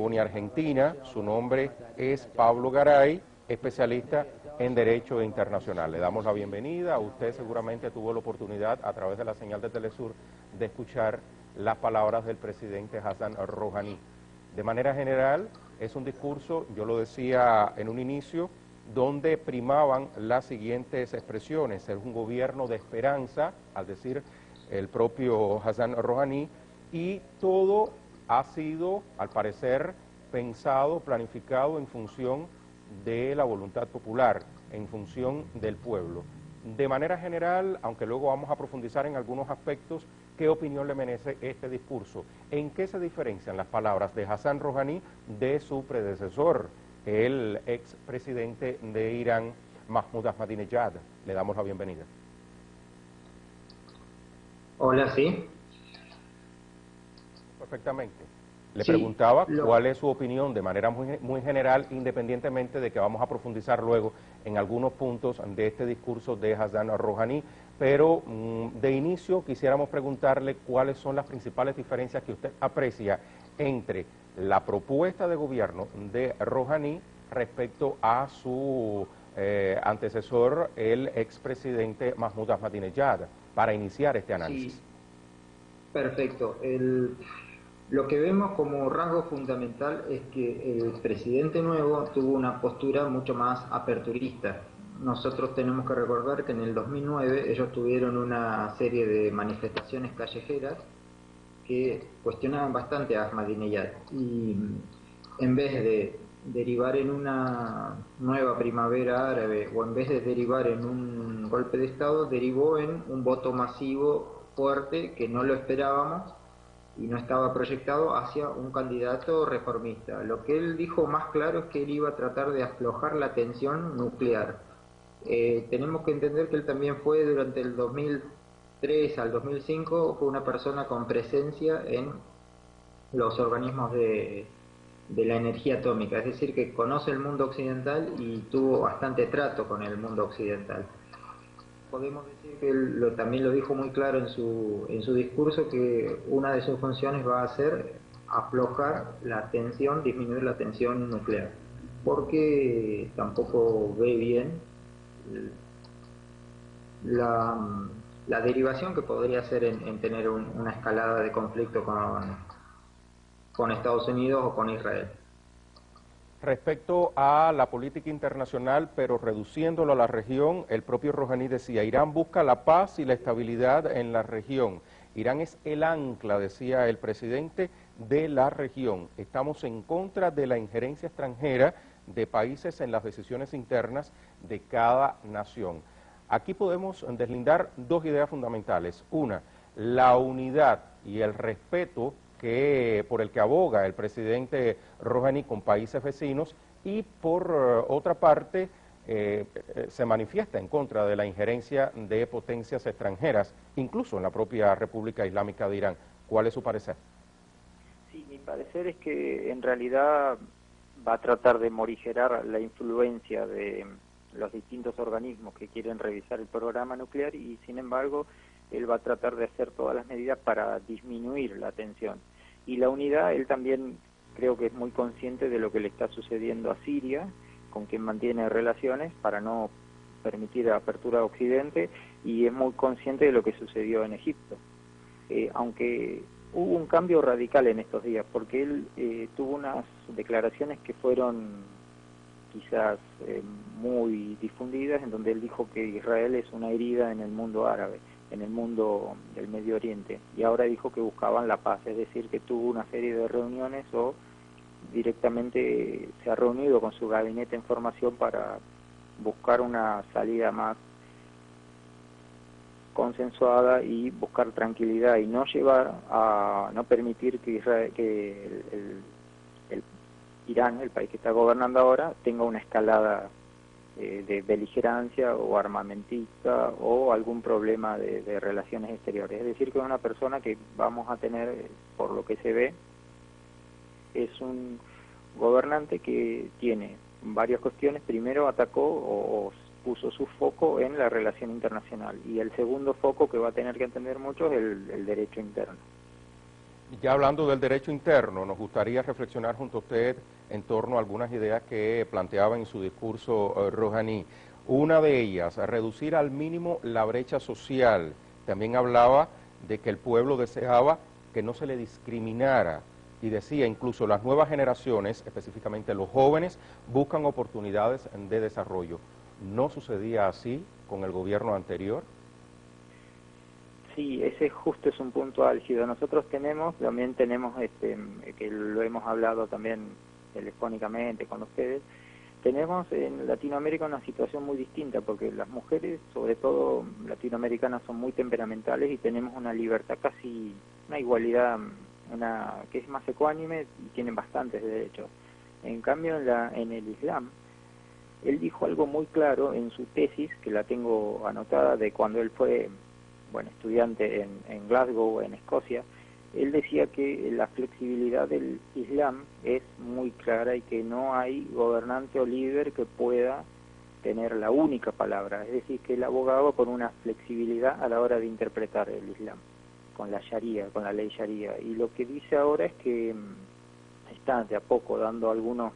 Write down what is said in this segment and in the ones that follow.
Argentina. Su nombre es Pablo Garay, especialista en Derecho Internacional. Le damos la bienvenida. Usted seguramente tuvo la oportunidad a través de la señal de Telesur de escuchar las palabras del presidente Hassan Rouhani. De manera general, es un discurso, yo lo decía en un inicio, donde primaban las siguientes expresiones: es un gobierno de esperanza, al decir el propio Hassan Rouhani, y todo ha sido, al parecer, pensado, planificado en función de la voluntad popular, en función del pueblo. De manera general, aunque luego vamos a profundizar en algunos aspectos, ¿qué opinión le merece este discurso? ¿En qué se diferencian las palabras de Hassan Rouhani de su predecesor, el expresidente de Irán, Mahmoud Ahmadinejad? Le damos la bienvenida. Hola, sí. Perfectamente. Le Sí, preguntaba cuál es su opinión de manera muy general, independientemente de que vamos a profundizar luego en algunos puntos de este discurso de Hassan Rouhani, pero de inicio quisiéramos preguntarle cuáles son las principales diferencias que usted aprecia entre la propuesta de gobierno de Rouhani respecto a su antecesor, el expresidente Mahmoud Ahmadinejad, para iniciar este análisis. Sí, perfecto. Lo que vemos como rasgo fundamental es que el presidente nuevo tuvo una postura mucho más aperturista. Nosotros tenemos que recordar que en el 2009 ellos tuvieron una serie de manifestaciones callejeras que cuestionaban bastante a Ahmadinejad, y en vez de derivar en una nueva primavera árabe o en vez de derivar en un golpe de Estado, derivó en un voto masivo fuerte que no lo esperábamos y no estaba proyectado hacia un candidato reformista. Lo que él dijo más claro es que él iba a tratar de aflojar la tensión nuclear. Tenemos que entender que él también fue durante el 2003 al 2005, fue una persona con presencia en los organismos de la energía atómica, es decir, que conoce el mundo occidental y tuvo bastante trato con el mundo occidental. Podemos decir que él también lo dijo muy claro en su discurso, que una de sus funciones va a ser aflojar la tensión, disminuir la tensión nuclear, porque tampoco ve bien la, la derivación que podría ser en tener una escalada de conflicto con Estados Unidos o con Israel. Respecto a la política internacional, pero reduciéndolo a la región, el propio Rouhani decía: Irán busca la paz y la estabilidad en la región. Irán es el ancla, decía el presidente, de la región. Estamos en contra de la injerencia extranjera de países en las decisiones internas de cada nación. Aquí podemos deslindar dos ideas fundamentales. Una, la unidad y el respeto por el que aboga el presidente Rouhani con países vecinos, y por otra parte se manifiesta en contra de la injerencia de potencias extranjeras, incluso en la propia República Islámica de Irán. ¿Cuál es su parecer? Sí, mi parecer es que en realidad va a tratar de morigerar la influencia de los distintos organismos que quieren revisar el programa nuclear, y sin embargo él va a tratar de hacer todas las medidas para disminuir la tensión. Y la unidad, él también creo que es muy consciente de lo que le está sucediendo a Siria, con quien mantiene relaciones para no permitir apertura a Occidente, y es muy consciente de lo que sucedió en Egipto. Aunque hubo un cambio radical en estos días, porque él tuvo unas declaraciones que fueron quizás muy difundidas, en donde él dijo que Israel es una herida en el mundo árabe, en el mundo del Medio Oriente, y ahora dijo que buscaban la paz, es decir, que tuvo una serie de reuniones o directamente se ha reunido con su gabinete en formación para buscar una salida más consensuada y buscar tranquilidad, y no llevar a no permitir que el Irán, el país que está gobernando ahora, tenga una escalada de beligerancia o armamentista o algún problema de relaciones exteriores. Es decir, que es una persona que vamos a tener, por lo que se ve, es un gobernante que tiene varias cuestiones. Primero atacó o puso su foco en la relación internacional, y el segundo foco que va a tener que entender mucho es el derecho interno. Ya hablando del derecho interno, nos gustaría reflexionar junto a usted en torno a algunas ideas que planteaba en su discurso Rohani. Una de ellas, reducir al mínimo la brecha social. También hablaba de que el pueblo deseaba que no se le discriminara y decía incluso las nuevas generaciones, específicamente los jóvenes, buscan oportunidades de desarrollo. ¿No sucedía así con el gobierno anterior? Sí, ese justo es un punto álgido. Nosotros también tenemos, que lo hemos hablado también telefónicamente con ustedes, tenemos en Latinoamérica una situación muy distinta, porque las mujeres, sobre todo latinoamericanas, son muy temperamentales y tenemos una libertad casi, una igualdad, que es más ecuánime y tienen bastantes derechos. En cambio, en el Islam, él dijo algo muy claro en su tesis, que la tengo anotada de cuando él fue estudiante en Glasgow, en Escocia. Él decía que la flexibilidad del Islam es muy clara y que no hay gobernante o líder que pueda tener la única palabra, es decir, que él abogaba por una flexibilidad a la hora de interpretar el Islam, con la Sharia, con la ley Sharia. Y lo que dice ahora es que está de a poco dando algunos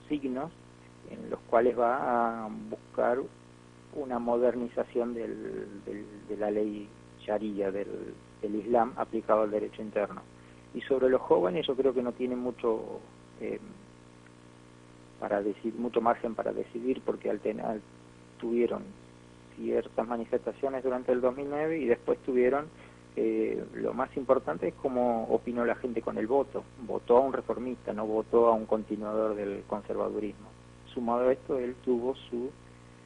signos en los cuales va a buscar una modernización de la ley Sharia, del Islam aplicado al derecho interno. Y sobre los jóvenes yo creo que no tienen mucho mucho margen para decidir, porque tuvieron ciertas manifestaciones durante el 2009 y después tuvieron, lo más importante es cómo opinó la gente con el voto. Votó a un reformista, no votó a un continuador del conservadurismo. Sumado a esto, él tuvo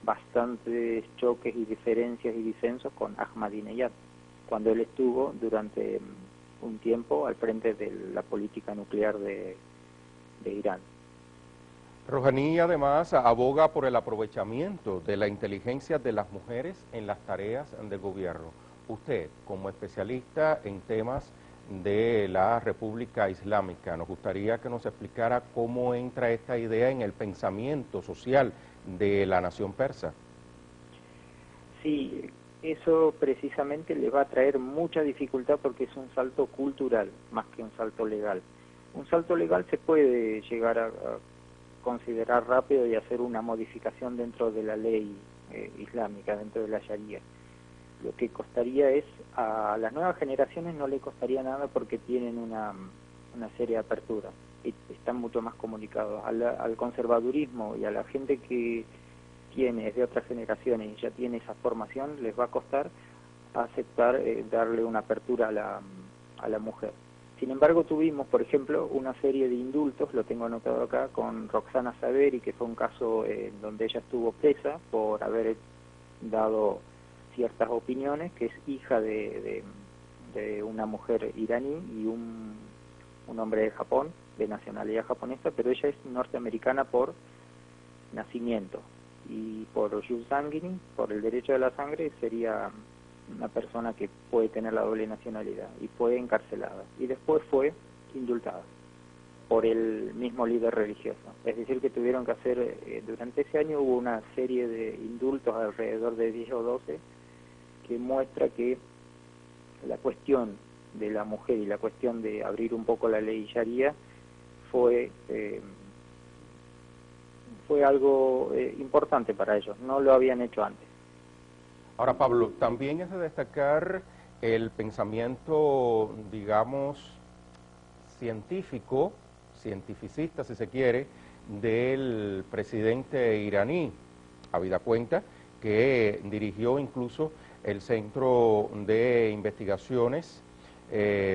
bastantes choques y diferencias y disensos con Ahmadinejad, cuando él estuvo durante un tiempo al frente de la política nuclear de Irán. Rohani además aboga por el aprovechamiento de la inteligencia de las mujeres en las tareas del gobierno. Usted, como especialista en temas de la República Islámica, nos gustaría que nos explicara cómo entra esta idea en el pensamiento social de la nación persa. Sí, eso precisamente le va a traer mucha dificultad porque es un salto cultural más que un salto legal. Un salto legal se puede llegar a considerar rápido y hacer una modificación dentro de la ley islámica, dentro de la Sharia. Lo que costaría a las nuevas generaciones no le costaría nada porque tienen una seria apertura y están mucho más comunicados. Al conservadurismo y a la gente que es de otras generaciones y ya tiene esa formación, les va a costar aceptar darle una apertura a la mujer. Sin embargo, tuvimos, por ejemplo, una serie de indultos, lo tengo anotado acá, con Roxana Saberi, que fue un caso donde ella estuvo presa por haber dado ciertas opiniones, que es hija de una mujer iraní y un hombre de Japón, de nacionalidad japonesa, pero ella es norteamericana por nacimiento. Y por jus sanguinis, por el derecho de la sangre, sería una persona que puede tener la doble nacionalidad, y fue encarcelada y después fue indultada por el mismo líder religioso. Es decir, que tuvieron que hacer, durante ese año hubo una serie de indultos, alrededor de 10 o 12, que muestra que la cuestión de la mujer y la cuestión de abrir un poco la ley Sharia fue algo importante para ellos, no lo habían hecho antes. Ahora, Pablo, también es de destacar el pensamiento, digamos, cientificista, si se quiere, del presidente iraní, habida cuenta que dirigió incluso el Centro de Investigaciones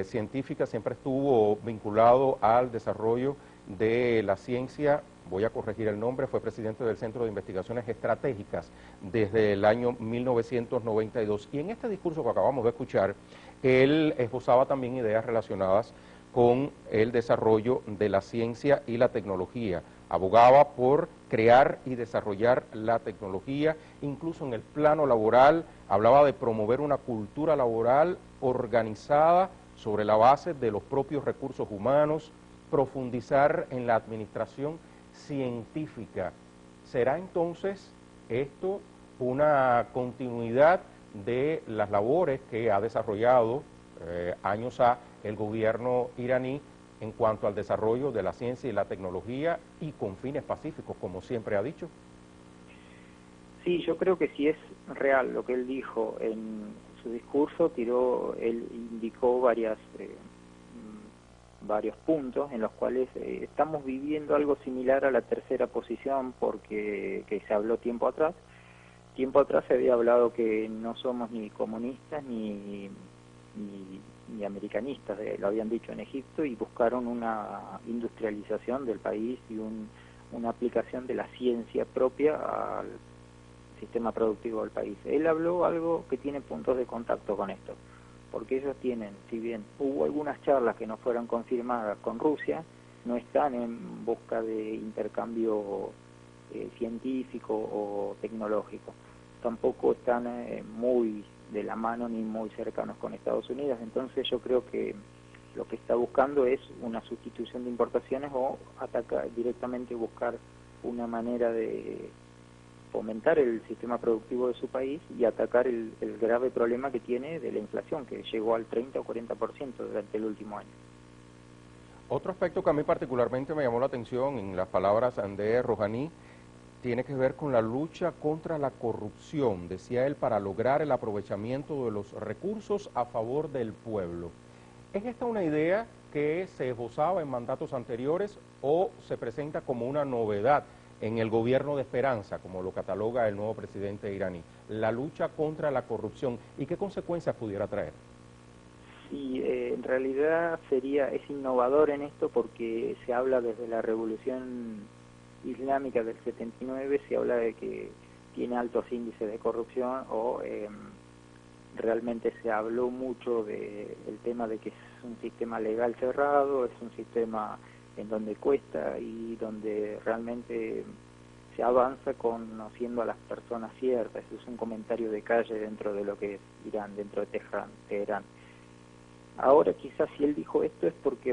Científicas, siempre estuvo vinculado al desarrollo de la ciencia. Voy a corregir el nombre, fue presidente del Centro de Investigaciones Estratégicas desde el año 1992. Y en este discurso que acabamos de escuchar, él esbozaba también ideas relacionadas con el desarrollo de la ciencia y la tecnología. Abogaba por crear y desarrollar la tecnología, incluso en el plano laboral, hablaba de promover una cultura laboral organizada sobre la base de los propios recursos humanos, profundizar en la administración científica. ¿Será entonces esto una continuidad de las labores que ha desarrollado años el gobierno iraní en cuanto al desarrollo de la ciencia y la tecnología y con fines pacíficos, como siempre ha dicho? Sí, yo creo que si es real lo que él dijo en su discurso, él indicó varios puntos en los cuales estamos viviendo algo similar a la tercera posición, porque que se habló tiempo atrás. Tiempo atrás se había hablado que no somos ni comunistas ni americanistas, lo habían dicho en Egipto, y buscaron una industrialización del país y una aplicación de la ciencia propia al sistema productivo del país. Él habló algo que tiene puntos de contacto con esto, porque ellos tienen, si bien hubo algunas charlas que no fueron confirmadas con Rusia, no están en busca de intercambio científico o tecnológico, tampoco están muy de la mano ni muy cercanos con Estados Unidos. Entonces yo creo que lo que está buscando es una sustitución de importaciones o atacar directamente, buscar una manera de fomentar el sistema productivo de su país y atacar el grave problema que tiene de la inflación, que llegó al 30 o 40% durante el último año. Otro aspecto que a mí particularmente me llamó la atención en las palabras de Rouhani tiene que ver con la lucha contra la corrupción, decía él, para lograr el aprovechamiento de los recursos a favor del pueblo. ¿Es esta una idea que se esbozaba en mandatos anteriores o se presenta como una novedad en el gobierno de esperanza, como lo cataloga el nuevo presidente iraní? La lucha contra la corrupción, ¿y qué consecuencias pudiera traer? Sí, en realidad es innovador en esto, porque se habla desde la revolución islámica del 79, se habla de que tiene altos índices de corrupción, o realmente se habló mucho del tema de que es un sistema legal cerrado, es un sistema en donde cuesta y donde realmente se avanza conociendo a las personas ciertas. Es un comentario de calle dentro de lo que es Irán, dentro de Teherán. Ahora quizás si él dijo esto es porque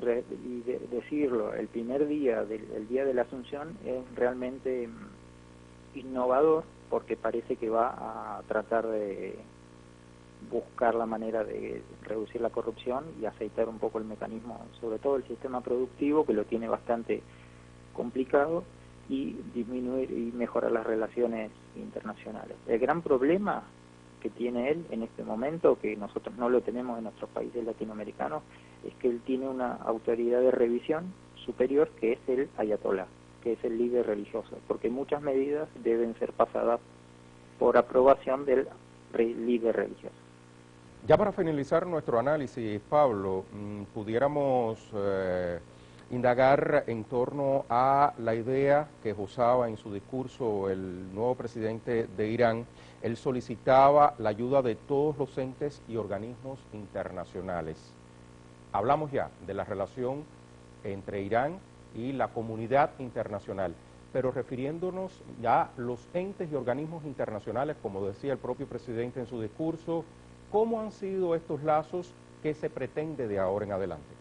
decirlo el primer día, el día de la Asunción, es realmente innovador, porque parece que va a tratar de buscar la manera de reducir la corrupción y aceitar un poco el mecanismo, sobre todo el sistema productivo, que lo tiene bastante complicado, y disminuir y mejorar las relaciones internacionales. El gran problema que tiene él en este momento, que nosotros no lo tenemos en nuestros países latinoamericanos, es que él tiene una autoridad de revisión superior, que es el ayatolá, que es el líder religioso, porque muchas medidas deben ser pasadas por aprobación del líder religioso. Ya para finalizar nuestro análisis, Pablo, pudiéramos indagar en torno a la idea que esbozaba en su discurso el nuevo presidente de Irán. Él solicitaba la ayuda de todos los entes y organismos internacionales. Hablamos ya de la relación entre Irán y la comunidad internacional, pero refiriéndonos ya a los entes y organismos internacionales, como decía el propio presidente en su discurso, ¿cómo han sido estos lazos que se pretende de ahora en adelante?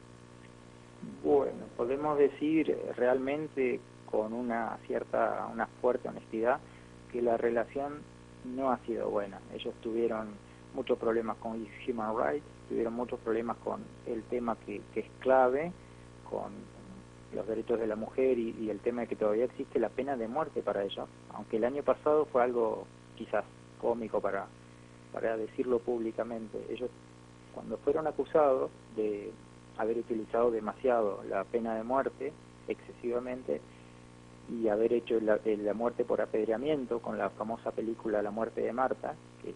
Bueno, podemos decir realmente con una fuerte honestidad que la relación no ha sido buena. Ellos tuvieron muchos problemas con Human Rights, tuvieron muchos problemas con el tema que es clave, con los derechos de la mujer y el tema de que todavía existe la pena de muerte para ellos, aunque el año pasado fue algo quizás cómico para decirlo públicamente. Ellos, cuando fueron acusados de haber utilizado demasiado la pena de muerte, excesivamente, y haber hecho la muerte por apedreamiento con la famosa película La muerte de Marta, que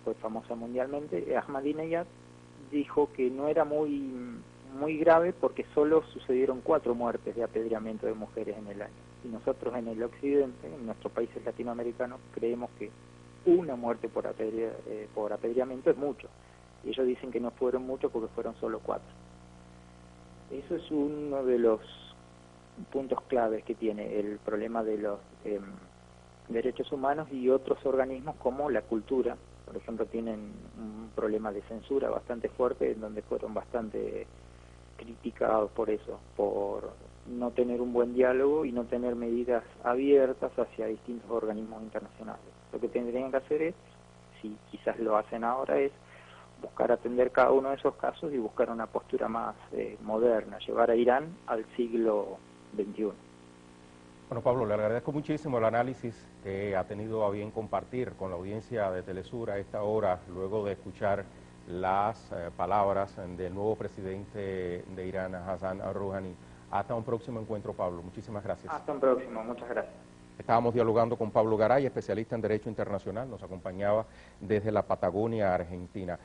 fue famosa mundialmente, Ahmadinejad dijo que no era muy grave, porque solo sucedieron 4 muertes de apedreamiento de mujeres en el año. Y nosotros en el occidente, en nuestros países latinoamericanos, creemos que una muerte por apedreamiento es mucho. Y ellos dicen que no fueron muchos porque fueron solo 4. Eso es uno de los puntos claves que tiene el problema de los derechos humanos, y otros organismos como la cultura, por ejemplo, tienen un problema de censura bastante fuerte, en donde fueron bastante criticados por eso, por no tener un buen diálogo y no tener medidas abiertas hacia distintos organismos internacionales. Lo que tendrían que hacer es, si quizás lo hacen ahora, es buscar atender cada uno de esos casos y buscar una postura más moderna, llevar a Irán al siglo XXI. Bueno, Pablo, le agradezco muchísimo el análisis que ha tenido a bien compartir con la audiencia de Telesur a esta hora, luego de escuchar las palabras del nuevo presidente de Irán, Hassan Rouhani. Hasta un próximo encuentro, Pablo. Muchísimas gracias. Hasta un próximo. Muchas gracias. Estábamos dialogando con Pablo Garay, especialista en Derecho Internacional. Nos acompañaba desde la Patagonia, Argentina.